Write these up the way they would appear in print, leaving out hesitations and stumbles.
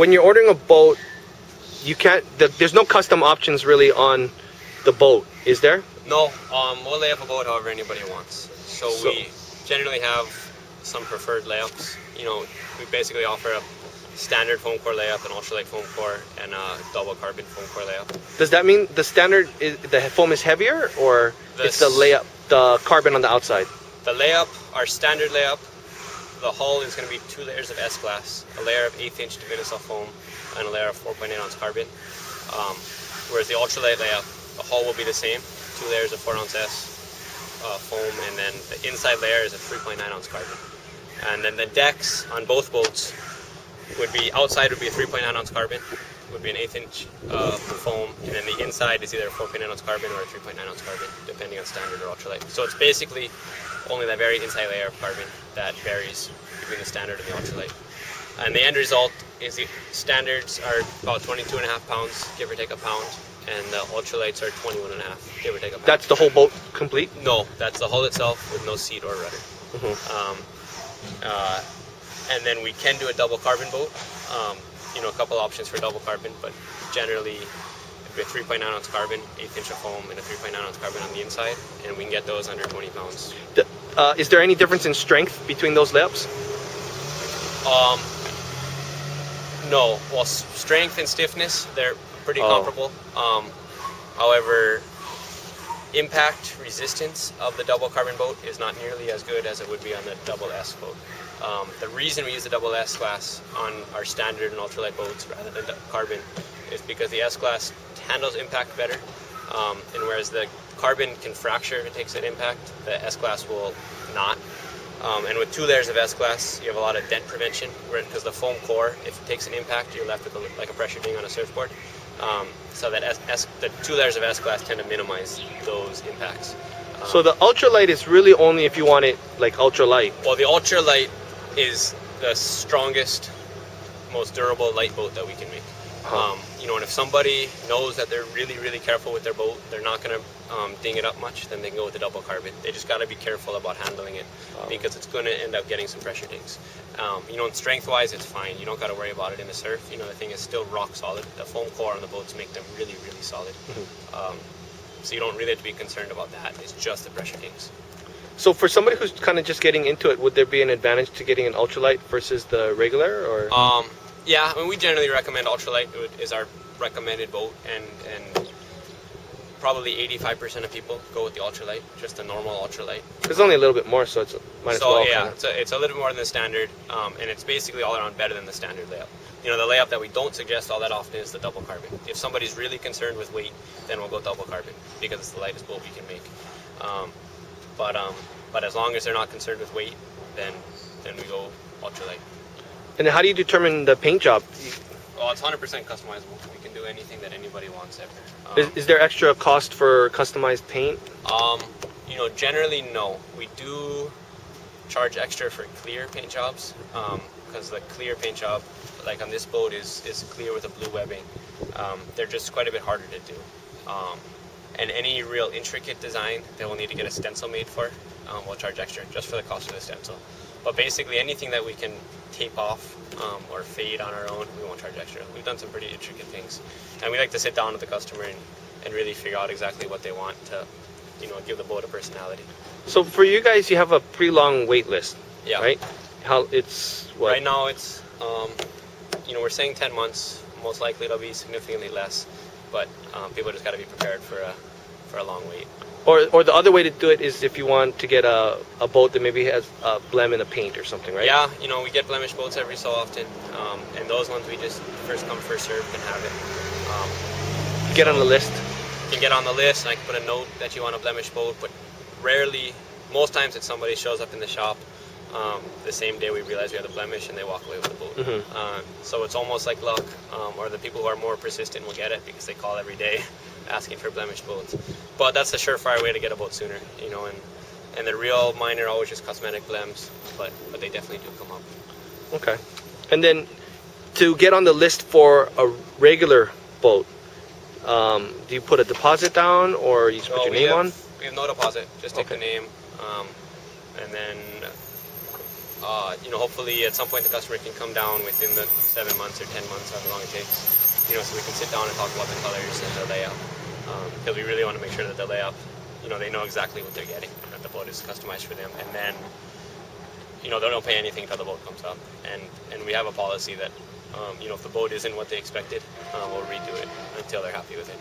when you're ordering a boat, you can't. There's no custom options really on the boat, is there? No. We'll lay up a boat however anybody wants. So we generally have some preferred layups. You know, we basically offer a standard foam core layup, an ultralight foam core, and a double carbon foam core layup. Does that mean the standard is the foam is heavier, or it's the layup, the carbon on the outside? The layup, our standard layup, the hull is going to be 2 layers of S-glass, a layer of 1/8 inch Divinyl foam, and a layer of 4.8 ounce carbon. Whereas the ultralight layup, the hull will be the same, 2 layers of 4 ounce S foam, and then the inside layer is a 3.9 ounce carbon. And then the decks on both boats would be, outside would be a 3.9 ounce carbon, would be an 1/8 inch foam, and then the inside is either a 4.9 ounce carbon or a 3.9 ounce carbon, depending on standard or ultralight. So it's basically only that very inside layer of carbon that varies between the standard and the ultralight. And the end result is the standards are about 22.5 pounds, give or take a pound, and the ultralights are 21.5, give or take a pound. That's the whole boat complete? No, that's the hull itself with no seat or rudder. And then we can do a double carbon boat. You know, a couple options for double carbon, but generally it'd be a 3.9 ounce carbon, 1/8 inch of foam, and a 3.9 ounce carbon on the inside, and we can get those under 20 pounds. Is there any difference in strength between those layups? No. Well, strength and stiffness, they're pretty comparable. However, impact resistance of the double carbon boat is not nearly as good as it would be on the double S boat. The reason we use the double S class on our standard and ultralight boats rather than carbon is because the S class handles impact better, and whereas the carbon can fracture if it takes an impact, the S class will not. And with 2 layers of S class, you have a lot of dent prevention, because the foam core, if it takes an impact, you're left with like a pressure ding on a surfboard. So that the 2 layers of S class tend to minimize those impacts. So the ultralight is really only if you want it like ultralight. Well, the ultralight is the strongest, most durable light boat that we can make. You know, and if somebody knows that they're really, really careful with their boat, they're not going to ding it up much, then they can go with the double carbon. They just got to be careful about handling it, because it's going to end up getting some pressure dings. You know, and strength-wise, it's fine. You don't got to worry about it in the surf. You know, the thing is still rock solid. The foam core on the boats make them really, really solid. So you don't really have to be concerned about that. It's just the pressure dings. So for somebody who's kind of just getting into it, would there be an advantage to getting an ultralight versus the regular, or? Yeah, I mean, we generally recommend ultralight is our recommended boat, and probably 85% of people go with the ultralight, just the normal ultralight. It's only a little bit more, so it's might as well. Yeah, it's a little bit more than the standard, and it's basically all around better than the standard layup. You know, the layup that we don't suggest all that often is the double carbon. If somebody's really concerned with weight, then we'll go double carbon, because it's the lightest boat we can make. But as long as they're not concerned with weight, then we go ultralight. And how do you determine the paint job? Well, it's 100% customizable. We can do anything that anybody wants ever. Is there extra cost for customized paint? You know, generally no. We do charge extra for clear paint jobs, because the clear paint job, like on this boat, is clear with a blue webbing. They're just quite a bit harder to do. And any real intricate design that we'll need to get a stencil made for, we'll charge extra just for the cost of the stencil. But basically anything that we can tape off or fade on our own, we won't charge extra. We've done some pretty intricate things, and we like to sit down with the customer and really figure out exactly what they want to, you know, give the boat a personality. So for you guys, you have a pretty long wait list, yeah. Right? How it's what? Right now it's, you know, we're saying 10 months. Most likely it'll be significantly less, but people just got to be prepared for a long wait. Or the other way to do it is if you want to get a boat that maybe has a blem in the paint or something, right? Yeah, you know, we get blemished boats every so often, and those ones we just first come, first serve can have it. Get on the list. You can get on the list, and I can put a note that you want a blemished boat, but rarely, most times it's somebody shows up in the shop the same day we realize we have the blemish and they walk away with the boat. So it's almost like luck, or the people who are more persistent will get it because they call every day asking for blemished boats. But that's the surefire way to get a boat sooner, you know, and the real minor always just cosmetic blems, but they definitely do come up. Okay. And then to get on the list for a regular boat, do you put a deposit down or you just put your name on? We have no deposit, just take the name, and then you know, hopefully at some point the customer can come down within the 7 months or 10 months, however long it takes, you know, so we can sit down and talk about the colors and the layout, because we really want to make sure that the layout, you know, they know exactly what they're getting, that the boat is customized for them, and then, you know, they don't pay anything until the boat comes up, and we have a policy that, you know, if the boat isn't what they expected, we'll redo it until they're happy with it.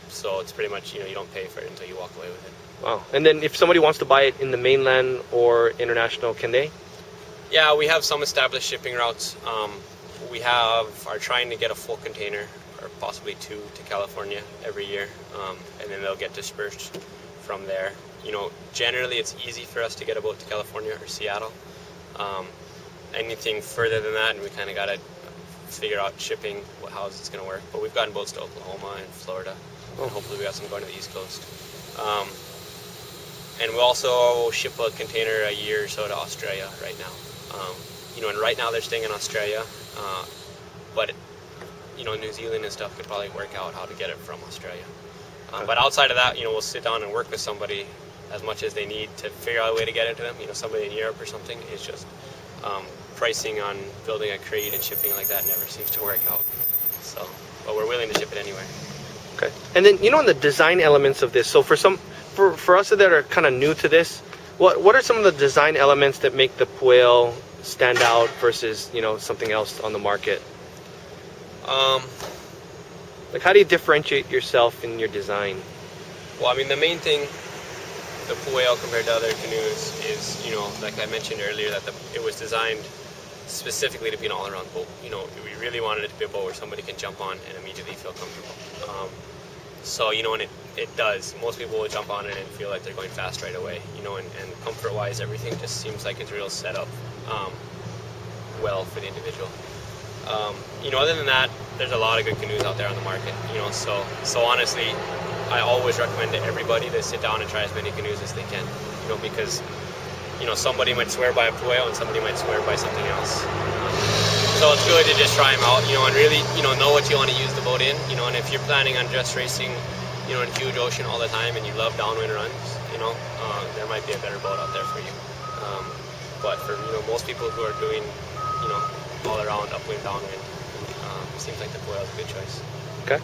So it's pretty much, you know, you don't pay for it until you walk away with it. Wow. And then if somebody wants to buy it in the mainland or international, can they? Yeah, we have some established shipping routes. We are trying to get a full container, or possibly 2, to California every year, and then they'll get dispersed from there. You know, generally it's easy for us to get a boat to California or Seattle. Anything further than that, and we kind of got to figure out shipping, how it's going to work. But we've gotten boats to Oklahoma and Florida, and hopefully we got some going to the East Coast. And we also ship a container a year or so to Australia right now. You know, and right now they're staying in Australia, but you know, New Zealand and stuff could probably work out how to get it from Australia. But outside of that, you know, we'll sit down and work with somebody as much as they need to figure out a way to get it to them. You know, somebody in Europe or something. It's just pricing on building a crate and shipping like that never seems to work out. So, but we're willing to ship it anywhere. Okay. And then, you know, in the design elements of this, so for us that are kind of new to this, what are some of the design elements that make the Pueo stand out versus, you know, something else on the market? Like, how do you differentiate yourself in your design? Well, I mean, the main thing, the Pueo compared to other canoes is, you know, like I mentioned earlier, that it was designed specifically to be an all-around boat. You know, we really wanted it to be a boat where somebody can jump on and immediately feel comfortable. So, you know, and it does. Most people will jump on it and feel like they're going fast right away, you know, and comfort-wise, everything just seems like it's real set up well for the individual. You know, other than that, there's a lot of good canoes out there on the market, you know, so honestly, I always recommend to everybody to sit down and try as many canoes as they can, you know, because, you know, somebody might swear by a Pueo and somebody might swear by something else. So it's good to just try them out, you know, and really, you know what you want to use the boat in, you know, and if you're planning on just racing, you know, in huge ocean all the time and you love downwind runs, you know, there might be a better boat out there for you. But for, you know, most people who are doing, you know, all around upwind, downwind, seems like the Pueo is a good choice. Okay.